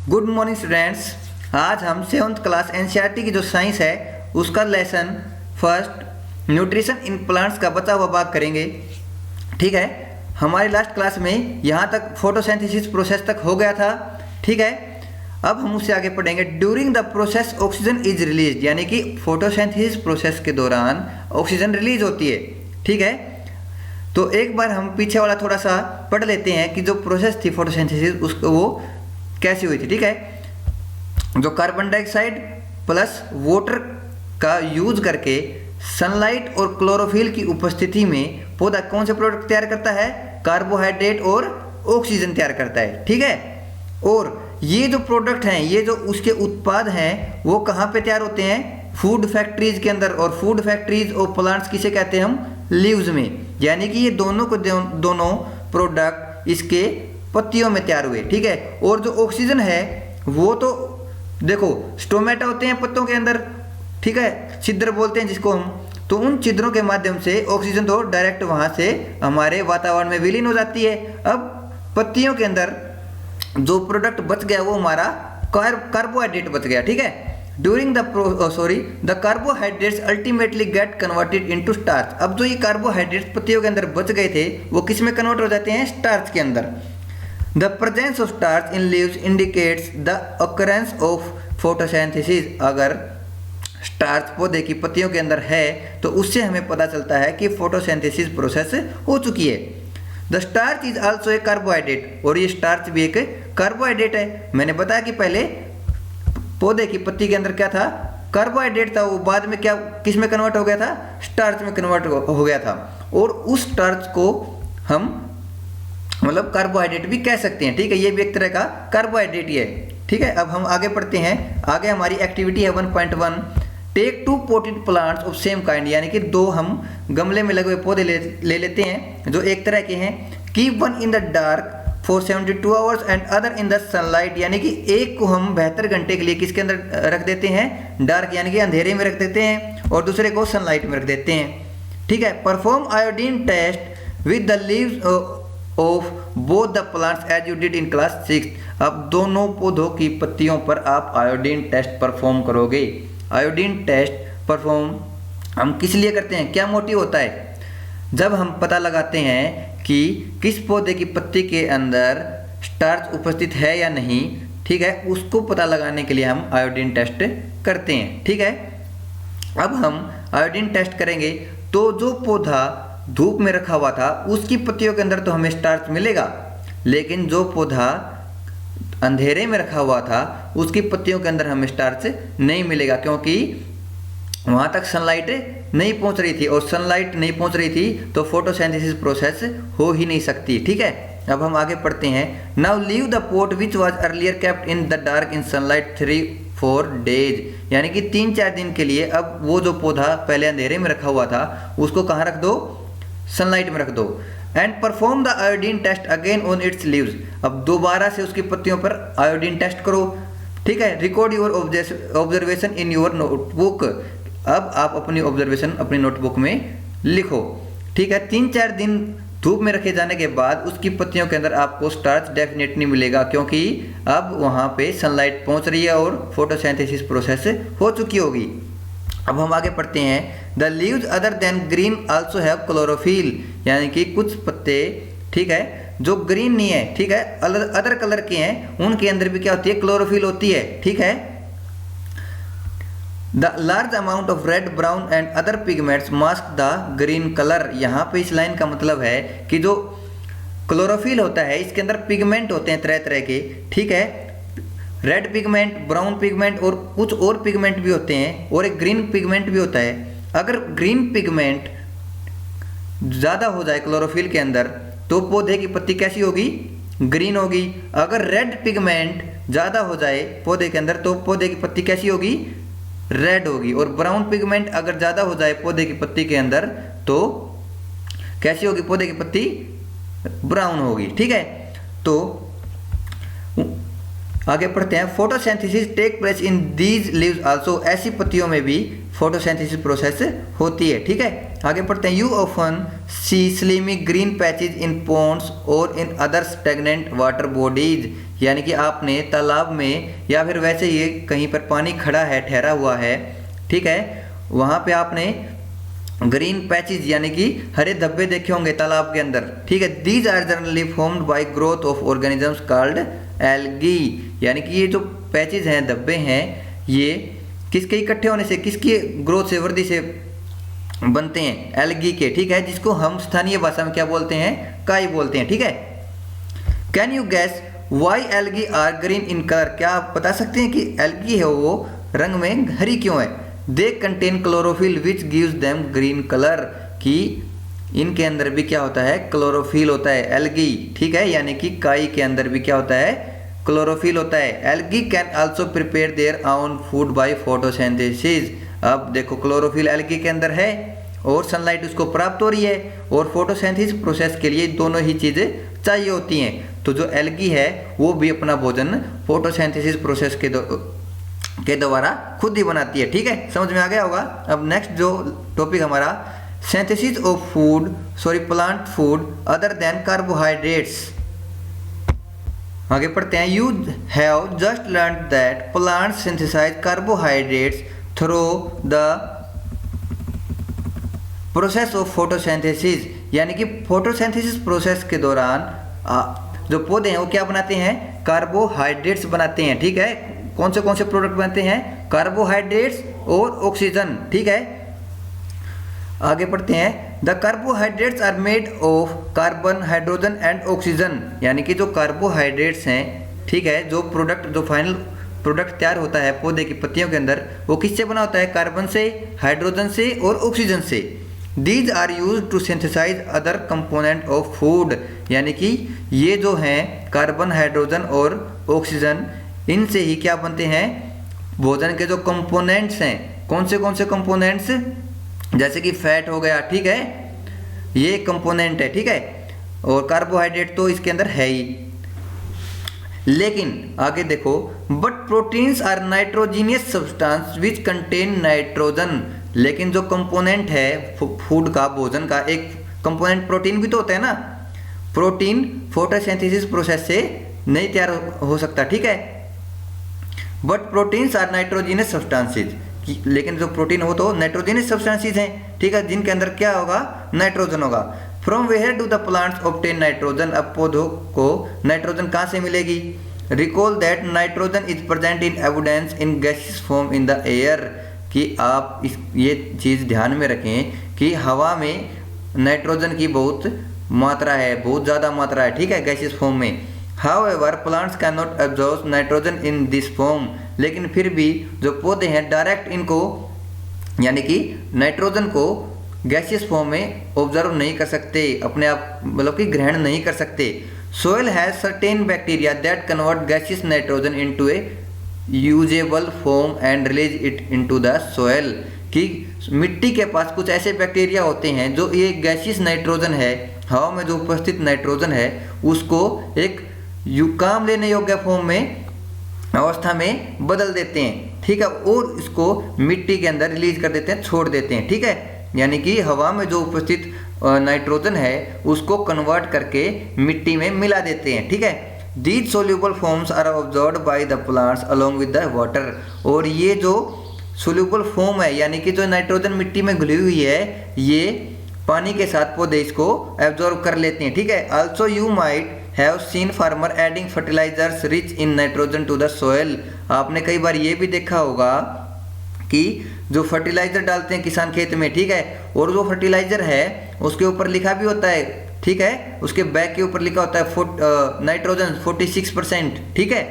Good morning students. आज हम 7th class NCERT की जो साइंस है उसका lesson first nutrition in plants का बचा हुआ भाग करेंगे। ठीक है, हमारी लास्ट क्लास में यहाँ तक फोटोसिंथेसिस प्रोसेस तक हो गया था। ठीक है, अब हम उससे आगे पढ़ेंगे। During the process oxygen is release, यानी कि फोटोसिंथेसिस प्रोसेस के दौरान ऑक्सीजन रिलीज होती है। ठीक है, तो एक बार हम पीछे वाला थोड़ा सा पढ़ लेते हैं कि जो प्रोसेस थी फोटोसिंथेसिस उसको वो कैसी हुई थी। ठीक है, जो कार्बन डाइऑक्साइड प्लस वाटर का यूज करके सनलाइट और क्लोरोफिल की उपस्थिति में पौधा कौन से प्रोडक्ट तैयार करता है? कार्बोहाइड्रेट और ऑक्सीजन तैयार करता है। ठीक है, और ये जो प्रोडक्ट हैं, ये जो उसके उत्पाद हैं, वो कहाँ पे तैयार होते हैं? फूड फैक्ट्रीज के अंदर। और फूड फैक्ट्रीज और प्लांट्स किसे कहते हैं हम? लीव्स में। यानी कि ये दोनों को दोनों प्रोडक्ट इसके पत्तियों में तैयार हुए। ठीक है, और जो ऑक्सीजन है वो तो देखो स्टोमेटा होते हैं पत्तों के अंदर। ठीक है, छिद्र बोलते हैं जिसको हम। तो उन छिद्रों के माध्यम से ऑक्सीजन तो डायरेक्ट वहां से हमारे वातावरण में विलीन हो जाती है। अब पत्तियों के अंदर जो प्रोडक्ट बच गया वो हमारा कार्बोहाइड्रेट बच गया। ठीक है, during the carbohydrates ultimately get converted into starch. अब जो ये कार्बोहाइड्रेट्स पत्तियों के अंदर बच गए थे वो किस में कन्वर्ट हो जाते हैं? स्टार्च के अंदर। The presence of starch in leaves indicates the occurrence of photosynthesis. अगर स्टार्च पौधे की पत्तियों के अंदर है तो उससे हमें पता चलता है कि फोटोसिंथेसिस प्रोसेस हो चुकी है। The starch is also a carbohydrate, और ये स्टार्च भी एक कार्बोहाइड्रेट है। मैंने बताया कि पहले पौधे की पत्ती के अंदर क्या था? कार्बोहाइड्रेट था, वो बाद में क्या किस में कन्वर्ट हो गया था? स्टार्च में कन्वर्ट हो गया था। और उस स्टार्च को हम मतलब कार्बोहाइड्रेट भी कह सकते हैं। ठीक है, ये भी एक तरह का कार्बोहाइड्रेट ही है। ठीक है, अब हम आगे पढ़ते हैं। आगे हमारी एक्टिविटी है 1.1, take 2 potted plants of same kind, यानी कि दो हम गमले में लगे हुए पौधे ले लेते हैं जो एक तरह के हैं। Keep one in the dark for 72 hours and other in the sunlight, यानी कि एक को हम 72 घंटे के लिए किसके अंदर रख देते हैं? डार्क यानी कि अंधेरे में रख देते हैं, और दूसरे को सनलाइट में रख देते हैं। ठीक है, perform iodine test with the leaves of both the plants as you did in class 6। अब दोनों पौधों की पत्तियों पर आप आयोडीन टेस्ट परफॉर्म करोगे। आयोडीन टेस्ट परफॉर्म हम किस लिए करते हैं? क्या मोटिव होता है? जब हम पता लगाते हैं कि किस पौधे की पत्ती के अंदर स्टार्च उपस्थित है या नहीं, ठीक है, उसको पता लगाने के लिए हम आयोडीन टेस्ट करते हैं। ठीक है, अब हम आयोडीन टेस्ट करेंगे तो जो पौधा धूप में रखा हुआ था उसकी पत्तियों के अंदर तो हमें स्टार्च मिलेगा, लेकिन जो पौधा अंधेरे में रखा हुआ था उसकी पत्तियों के अंदर हमें स्टार्च नहीं मिलेगा, क्योंकि वहां तक सनलाइट नहीं पहुंच रही थी, और सनलाइट नहीं पहुंच रही थी तो फोटोसिंथेसिस प्रोसेस हो ही नहीं सकती। ठीक है, अब हम आगे पढ़ते हैं। Now leave the pot which was earlier kept in the dark in sunlight 3-4 days, यानी कि 3-4 दिन के लिए अब वो जो पौधा पहले अंधेरे में रखा हुआ था उसको कहाँ रख दो? सनलाइट में रख दो। And perform the iodine test again on its leaves. अब दोबारा से उसकी पत्तियों पर आयोडीन टेस्ट करो। ठीक है, record your observation in your notebook. अब आप अपनी ऑब्जर्वेशन अपनी नोटबुक में लिखो। ठीक है, 3-4 दिन धूप में रखे जाने के बाद उसकी पत्तियों के अंदर आपको स्टार्च डेफिनेटली मिलेगा, क्योंकि अब वहाँ पे सनलाइट पहुँच रही है और फोटोसिंथेसिस प्रोसेस हो चुकी होगी। अब हम आगे पढ़ते हैं। The leaves other than green also have chlorophyll, यानी कि कुछ पत्ते, ठीक है, जो ग्रीन नहीं है, ठीक है, अदर कलर के हैं, उनके अंदर भी क्या होती है? क्लोरोफिल होती है। ठीक है, the large amount of red, brown and other pigments mask the green colour. यहाँ पे इस लाइन का मतलब है कि जो क्लोरोफिल होता है इसके अंदर पिगमेंट होते हैं तरह तरह के। ठीक है, रेड पिगमेंट, ब्राउन पिगमेंट और कुछ और पिगमेंट भी होते हैं, और एक ग्रीन पिगमेंट भी होता है। अगर ग्रीन पिगमेंट ज़्यादा हो जाए क्लोरोफिल के अंदर तो पौधे की पत्ती कैसी होगी? ग्रीन होगी। अगर रेड पिगमेंट ज़्यादा हो जाए पौधे के अंदर तो पौधे की पत्ती कैसी होगी? रेड होगी। और ब्राउन पिगमेंट अगर ज़्यादा हो जाए पौधे की पत्ती के अंदर तो कैसी होगी? पौधे की पत्ती ब्राउन होगी। ठीक है, तो आगे पढ़ते हैं। Photosynthesis take place in these leaves also, ऐसी पत्तियों में भी फोटोसिंथेसिस प्रोसेस होती है। ठीक है, आगे पढ़ते हैं। You often see slimy green patches in ponds और in other stagnant water bodies, यानी कि आपने तालाब में या फिर वैसे ही कहीं पर पानी खड़ा है, ठहरा हुआ है, ठीक है, वहाँ पे आपने ग्रीन पैचेज यानी कि हरे धब्बे देखे होंगे तालाब के अंदर, ठीक है। These are generally formed by growth of organisms called algae, यानी कि ये जो पैचेज हैं, धब्बे हैं, ये किसके इकट्ठे होने से, किसकी ग्रोथ से, वृद्धि से बनते हैं, एल्गी के, ठीक है, जिसको हम स्थानीय भाषा में क्या बोलते हैं, काई बोलते हैं, ठीक है। Can you guess why algae are green in colour, क्या आप बता सकते हैं कि एल्गी है वो रंग में हरी क्यों है। They contain chlorophyll which gives them green colour, कि इनके अंदर भी क्या होता है, क्लोरोफिल होता है, एल्गी, ठीक है, यानी कि काई के अंदर भी क्या होता है, क्लोरोफिल होता है। Algae can also prepare their own food by photosynthesis, अब देखो क्लोरोफिल एल्गी के अंदर है और सनलाइट उसको प्राप्त हो रही है, और फोटोसिंथेसिस प्रोसेस के लिए दोनों ही चीज़ें चाहिए होती हैं। तो जो एल्गी है वो भी अपना भोजन फोटोसिंथेसिस प्रोसेस के द्वारा खुद ही बनाती है, ठीक है, समझ में आ गया होगा। अब नेक्स्ट जो टॉपिक हमारा synthesis of food, plant food other than carbohydrates, आगे पढ़ते हैं। You have just learn that plants synthesise carbohydrates through the process of photosynthesis, यानी कि फोटोसिंथेसिस प्रोसेस के दौरान जो पौधे हैं वो क्या बनाते हैं, कार्बोहाइड्रेट्स बनाते हैं, ठीक है। कौन से प्रोडक्ट बनते हैं, कार्बोहाइड्रेट्स और ऑक्सीजन, ठीक है। आगे पढ़ते हैं। The carbohydrates are made of carbon, hydrogen and oxygen, यानी कि जो कार्बोहाइड्रेट्स हैं, ठीक है, जो फाइनल प्रोडक्ट तैयार होता है पौधे की पत्तियों के अंदर, वो किससे बना होता है, कार्बन से, हाइड्रोजन से और ऑक्सीजन से। These are use to synthesise other component of food, यानी कि ये जो हैं कार्बन, हाइड्रोजन और ऑक्सीजन, इनसे ही क्या बनते हैं, भोजन के जो कंपोनेंट्स हैं। कौन से कंपोनेंट्स, जैसे कि फैट हो गया, ठीक है, ये कंपोनेंट है, ठीक है, और कार्बोहाइड्रेट तो इसके अंदर है ही। लेकिन आगे देखो, but proteins are nitrogenous substance which contain nitrogen, लेकिन जो कंपोनेंट है फूड का, भोजन का एक कंपोनेंट प्रोटीन भी तो होता है ना, प्रोटीन फोटोसिंथेसिस प्रोसेस से नहीं तैयार हो सकता, ठीक है। But proteins are nitrogenous substances, लेकिन जो प्रोटीन हो तो नाइट्रोजीनियस सब्सटेंसेज हैं, ठीक है, जिनके अंदर क्या होगा, नाइट्रोजन होगा। From where do the plants obtain nitrogen, अब पौधों को नाइट्रोजन कहाँ से मिलेगी। Recall that nitrogen is present in evidence in gaseous form in the air, कि आप ये चीज़ ध्यान में रखें कि हवा में नाइट्रोजन की बहुत मात्रा है, बहुत ज़्यादा मात्रा है, ठीक है, गैसियस फॉर्म में। However plants can not absorb nitrogen in this form, लेकिन फिर भी जो पौधे हैं डायरेक्ट इनको, यानी कि नाइट्रोजन को गैसियस फॉर्म में ऑब्जर्व नहीं कर सकते, अपने आप मतलब कि ग्रहण नहीं कर सकते। Soil has certain bacteria that convert gaseous nitrogen into A usable form and release it into the soil, कि मिट्टी के पास कुछ ऐसे बैक्टीरिया होते हैं जो ये गैसियस नाइट्रोजन है, हवा में जो उपस्थित नाइट्रोजन है, उसको एक काम लेने योग्य फॉर्म में, अवस्था में बदल देते हैं, ठीक है, और इसको मिट्टी के अंदर रिलीज कर देते हैं, छोड़ देते हैं, ठीक है, यानी कि हवा में जो उपस्थित नाइट्रोजन है उसको कन्वर्ट करके मिट्टी में मिला देते हैं, ठीक है। These soluble forms are observed by the plants along with the water, और ये जो सोल्यूबल फॉर्म है, यानी कि जो नाइट्रोजन मिट्टी में घुली हुई है, ये पानी के साथ पौधे इसको एब्जॉर्ब कर लेते हैं, ठीक है। Also you might have seen farmer adding fertilisers rich in nitrogen to the soil, आपने कई बार ये भी देखा होगा कि जो फर्टिलाइजर डालते हैं किसान खेत में, ठीक है, और जो फर्टिलाइजर है उसके ऊपर लिखा भी होता है, ठीक है, उसके बैग के ऊपर लिखा होता है नाइट्रोजन 46%, ठीक है।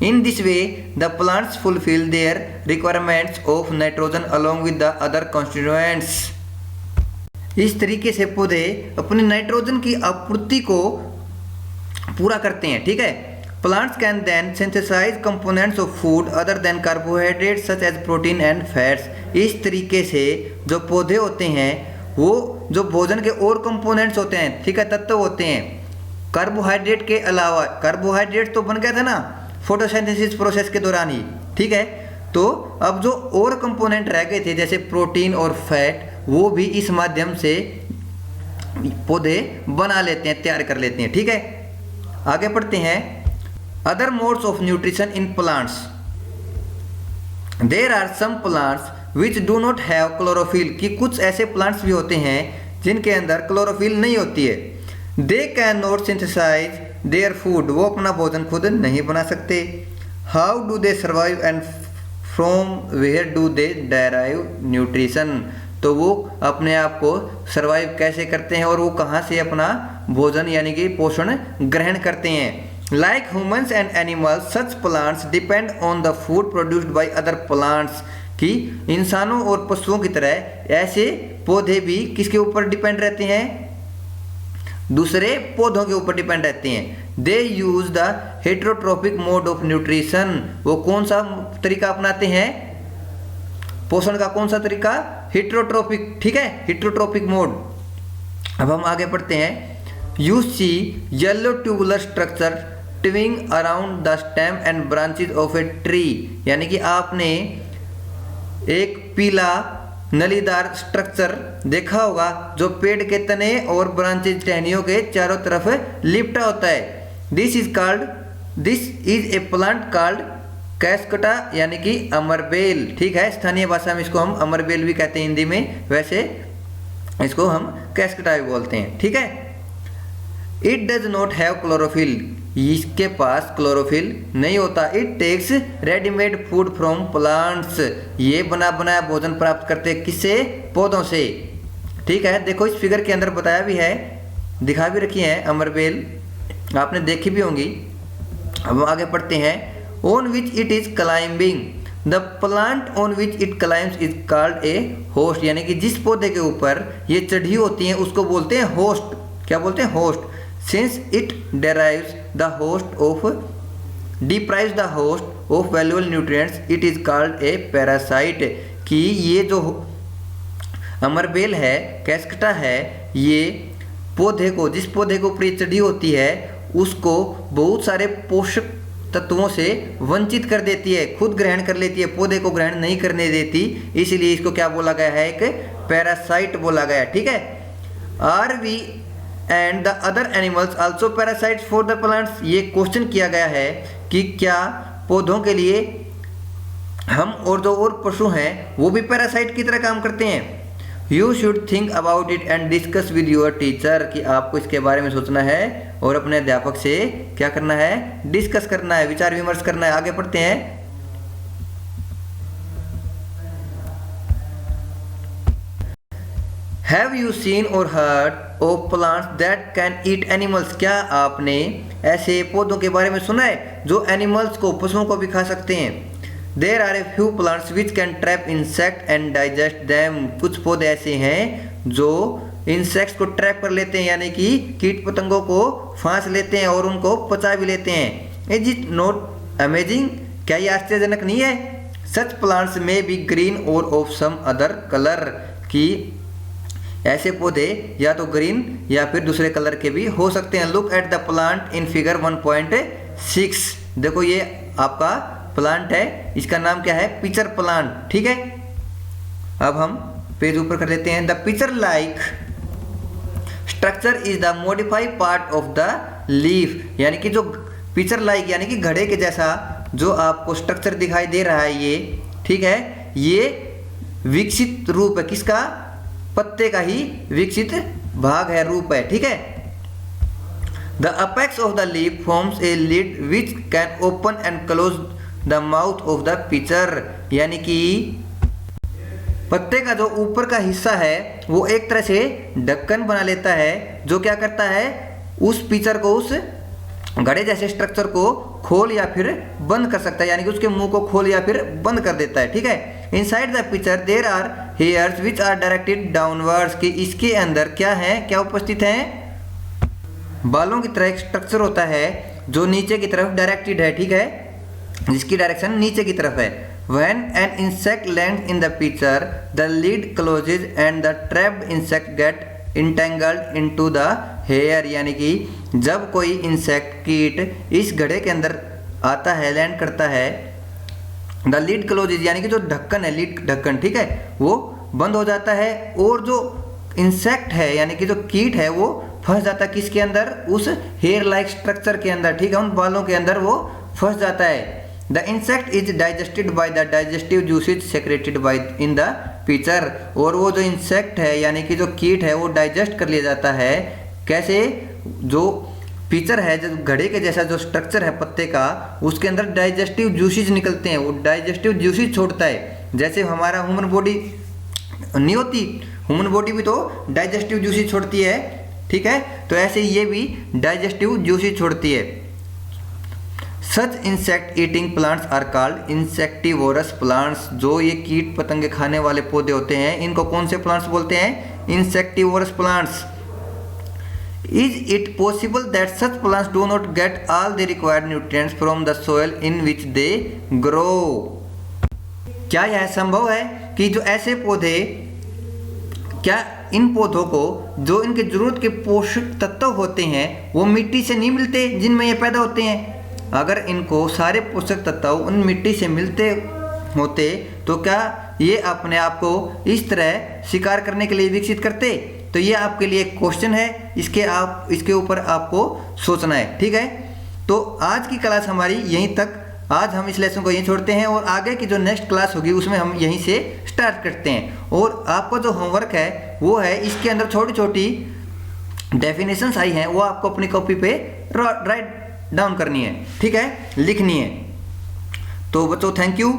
In this way the plants fulfil there requirements of nitrogen along with the other constituents, इस तरीके से पौधे अपनी नाइट्रोजन की आपूर्ति को पूरा करते हैं, ठीक है। Plants can then synthesise components of food other than carbohydrates such as protein and fats, इस तरीके से जो पौधे होते हैं वो जो भोजन के और कंपोनेंट्स होते हैं, ठीक है, तत्व होते हैं, कार्बोहाइड्रेट के अलावा, कार्बोहाइड्रेट तो बन गया था ना फोटोसिंथेसिस प्रोसेस के दौरान ही, ठीक है, तो अब जो और कंपोनेंट रह गए थे जैसे प्रोटीन और फैट, वो भी इस माध्यम से पौधे बना लेते हैं, तैयार कर लेते हैं, ठीक है। आगे पढ़ते हैं। Other modes of nutrition in plants, there are some plants which do not have chlorophyll, कि कुछ ऐसे प्लांट्स भी होते हैं जिनके अंदर क्लोरोफिल नहीं होती है। They can not synthesise their food, वो अपना भोजन खुद नहीं बना सकते। How do they survive and from where do they derive nutrition, तो वो अपने आप को सर्वाइव कैसे करते हैं और वो कहाँ से अपना भोजन यानी कि पोषण ग्रहण करते हैं। Like humans and animals such plants depend on the food produced by other plants, कि इंसानों और पशुओं की तरह ऐसे पौधे भी किसके ऊपर डिपेंड रहते हैं, दूसरे पौधों के ऊपर डिपेंड रहते हैं। They use the heterotrophic mode of nutrition, वो कौन सा तरीका अपनाते हैं, पोषण का कौन सा तरीका, हेटेरोट्रोपिक, ठीक है, हेटेरोट्रोपिक मोड। अब हम आगे पढ़ते हैं। You see yellow tubular structure twining around the stem and branches of a tree, यानी कि आपने एक पीला नलीदार स्ट्रक्चर देखा होगा जो पेड़ के तने और ब्रांचेज टहनियों के चारों तरफ लिपटा होता है। This is a plant called Cuscuta, यानी कि अमरबेल, ठीक है, स्थानीय भाषा में इसको हम अमरबेल भी कहते हैं हिंदी में, वैसे इसको हम कैस्कटा भी बोलते हैं, ठीक है। It does not have chlorophyll, इसके पास क्लोरोफिल नहीं होता। It takes readymade food from plants, ये बना बनाया भोजन प्राप्त करते किससे, पौधों से, ठीक है। देखो इस फिगर के अंदर बताया भी है, दिखा भी रखी है अमरबेल, आपने देखी भी होंगी। अब आगे पढ़ते हैं। On which it is climbing, the plant on which it climbs is called a host, यानी कि जिस पौधे के ऊपर ये चढ़ी होती हैं उसको बोलते हैं होस्ट। क्या बोलते हैं, host. Since it deprives the host of valuable nutrients, it is called a parasite, कि ये जो अमरबेल है, कैस्कटा है, ये पौधे को, जिस पौधे को ऊपर चढ़ी होती है उसको बहुत सारे पोषक तत्वों से वंचित कर देती है, खुद ग्रहण कर लेती है, पौधे को ग्रहण नहीं करने देती, इसलिए इसको क्या बोला गया है, एक पैरासाइट बोला गया, ठीक है। Are we and the other animals also parasites for the plants, ये क्वेश्चन किया गया है कि क्या पौधों के लिए हम और जो और पशु हैं वो भी पैरासाइट की तरह काम करते हैं। You should think about it and discuss with your teacher, कि आपको इसके बारे में सोचना है और अपने अध्यापक से क्या करना है, डिस्कस करना है, विचार विमर्श करना है। आगे पढ़ते हैं। Have you seen or heard of plants that can eat animals? क्या आपने ऐसे पौधों के बारे में सुना है जो एनिमल्स को, पशुओं को भी खा सकते हैं। There are a few plants which can trap insect and digest them. कुछ पौधे ऐसे हैं जो इंसेक्ट्स को ट्रैप कर लेते हैं, यानी कि कीट पतंगों को फांस लेते हैं और उनको पचा भी लेते हैं। Is it not amazing? क्या ये आश्चर्यजनक नहीं है। Such plants may be green or of some other color, कि ऐसे पौधे या तो ग्रीन या फिर दूसरे कलर के भी हो सकते हैं। Look at the plant in figure 1.6, देखो ये आपका प्लांट है, इसका नाम क्या है, पिचर प्लांट, ठीक है। अब हम पेज ऊपर कर लेते हैं। The pitcher like structure is the modified part of the leaf, यानी कि जो पिचर लाइक यानी कि घड़े के जैसा जो आपको स्ट्रक्चर दिखाई दे रहा है ये, ठीक है, ये विकसित रूप है किसका, पत्ते का ही विकसित भाग है, रूप है, ठीक है। The apex of the leaf forms a lid which can open and close the mouth of the pitcher, यानी कि पत्ते का जो ऊपर का हिस्सा है वो एक तरह से ढक्कन बना लेता है, जो क्या करता है, उस पिचर को, उस घड़े जैसे स्ट्रक्चर को खोल या फिर बंद कर सकता है, यानी कि उसके मुंह को खोल या फिर बंद कर देता है, ठीक है। Inside the pitcher there are hairs which are directed downwards, कि इसके अंदर क्या है, क्या उपस्थित है, बालों की तरह एक स्ट्रक्चर होता है जो नीचे की तरफ डायरेक्टेड है, ठीक है, जिसकी डायरेक्शन नीचे की तरफ है। When an insect lands in the pitcher, the lid closes and the trapped insect get entangled into the hair, यानी कि जब कोई इंसेक्ट, कीट इस घड़े के अंदर आता है, लैंड करता है, द लिड क्लोजेज यानी कि जो ढक्कन है, लिड ढक्कन, ठीक है, वो बंद हो जाता है और जो इंसेक्ट है यानी कि जो कीट है वो फंस जाता है किसके अंदर, उस हेयर लाइक स्ट्रक्चर के अंदर, ठीक है, उन बालों के अंदर वो फंस जाता है। The insect is digested by the digestive juices secreted by in the pitcher, और वो जो इंसेक्ट है यानी कि जो कीट है वो डाइजेस्ट कर लिया जाता है। कैसे, जो पिचर है, जो घड़े के जैसा जो स्ट्रक्चर है पत्ते का, उसके अंदर डाइजेस्टिव जूसेज निकलते हैं, वो डाइजेस्टिव जूसेज छोड़ता है। जैसे हमारा ह्यूमन बॉडी नहीं होती, ह्यूमन बॉडी भी तो डाइजेस्टिव जूसेज छोड़ती है, ठीक है, तो ऐसे ये भी डाइजेस्टिव जूसेज छोड़ती है। Such insect eating plants are called insectivorous plants, जो ये कीट पतंगे खाने वाले पौधे होते हैं इनको कौन से प्लांट्स बोलते हैं, insectivorous plants. Is it possible that such plants do not get all the required nutrients from the soil in which they grow, क्या यह संभव है कि जो ऐसे पौधे, क्या इन पौधों को जो इनके जरूरत के पोषक तत्व होते हैं वो मिट्टी से नहीं मिलते जिनमें ये पैदा होते हैं? अगर इनको सारे पोषक तत्व उन मिट्टी से मिलते होते तो क्या ये अपने आप को इस तरह शिकार करने के लिए विकसित करते? तो ये आपके लिए एक क्वेश्चन है, इसके ऊपर आपको सोचना है, ठीक है। तो आज की क्लास हमारी यहीं तक, आज हम इस लेसन को यहीं छोड़ते हैं और आगे की जो नेक्स्ट क्लास होगी उसमें हम यहीं से स्टार्ट करते हैं। और आपका जो होमवर्क है वो है, इसके अंदर छोटी छोटी डेफिनेशंस आई हैं वो आपको अपनी कॉपी पे राइट डाउन करनी है, ठीक है, लिखनी है। तो बच्चों थैंक यू।